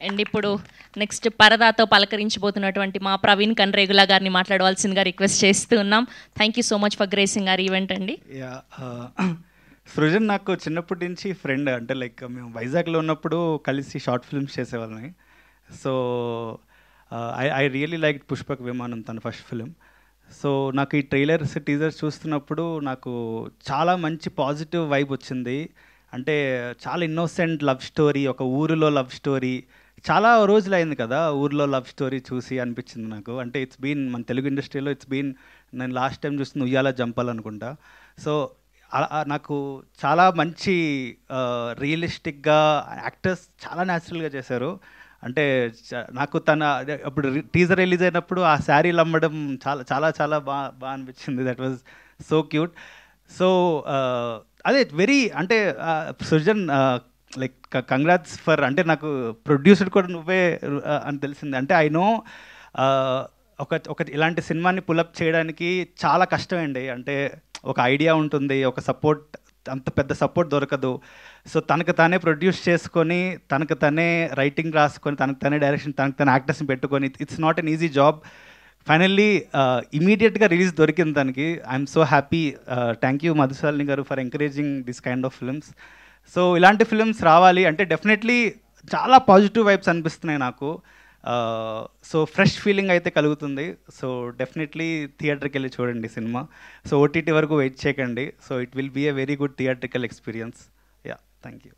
And ఇప్పుడు next పరదాతో పలకరించబోతున్నటువంటి మా ప్రవీణ్ కన్రేగుల గారిని మాట్లాడవలసిందిగా రిక్వెస్ట్ చేస్తూ ఉన్నాం. Thank you so much for gracing are event అండి. సృజన్ నాకు చిన్నప్పటి నుంచి ఫ్రెండ్, అంటే లైక్ మేము వైజాగ్లో ఉన్నప్పుడు కలిసి షార్ట్ ఫిల్మ్స్ చేసేవాళ్ళని. So I really like Pushpak Vimanam, తన ఫస్ట్ ఫిలిం. సో నాకు ఈ ట్రైలర్స్ టీజర్స్ చూస్తున్నప్పుడు నాకు చాలా మంచి పాజిటివ్ వైబ్ వచ్చింది. అంటే చాలా ఇన్నోసెంట్ లవ్ స్టోరీ, ఒక ఊరిలో లవ్ స్టోరీ. చాలా రోజులు అయింది కదా ఊర్లో లవ్ స్టోరీ చూసి అనిపించింది నాకు. అంటే ఇట్స్ బీన్ మన తెలుగు ఇండస్ట్రీలో నేను లాస్ట్ టైం చూస్తుంది ఉయ్యాల జంపాలనుకుంటా. సో నాకు చాలా మంచి రియలిస్టిక్గా యాక్టర్స్ చాలా న్యాచురల్గా చేశారు. అంటే నాకు అప్పుడు టీజర్ రిలీజ్ అయినప్పుడు ఆ శారీలు అమ్మడం చాలా చాలా చాలా బాగా అనిపించింది. That was so cute. So అదే వెరీ అంటే సృజన్ లైక్ కంగ్రాట్స్ ఫర్, అంటే నాకు ప్రొడ్యూసర్ కూడా నువ్వే అని తెలిసింది. అంటే ఐ నో ఒక ఇలాంటి సినిమాని పులప్ చేయడానికి చాలా కష్టమండి. అంటే ఒక ఐడియా ఉంటుంది, ఒక సపోర్ట్, అంత పెద్ద సపోర్ట్ దొరకదు. సో తనకు తానే ప్రొడ్యూస్ చేసుకొని, తనకు తనే రైటింగ్ రాసుకొని, తనకు తనే డైరెక్షన్, తనకు తన యాక్టర్స్ని పెట్టుకొని, it's not an easy job. Finally ఇమీడియట్గా రిలీజ్ దొరికింది దానికి. I'm so happy. Thank you Madhushalini garu for encouraging this kind of films. So ఇలాంటి ఫిల్మ్స్ రావాలి అంటే డెఫినెట్లీ చాలా పాజిటివ్ వైబ్స్ అనిపిస్తున్నాయి నాకు. సో ఫ్రెష్ ఫీలింగ్ అయితే కలుగుతుంది. సో డెఫినెట్లీ థియేటర్కి వెళ్ళి చూడండి సినిమా. సో ఓటీటీ వరకు వెయిట్ చేయకండి. So it will be a very good theatrical experience. Yeah, thank you.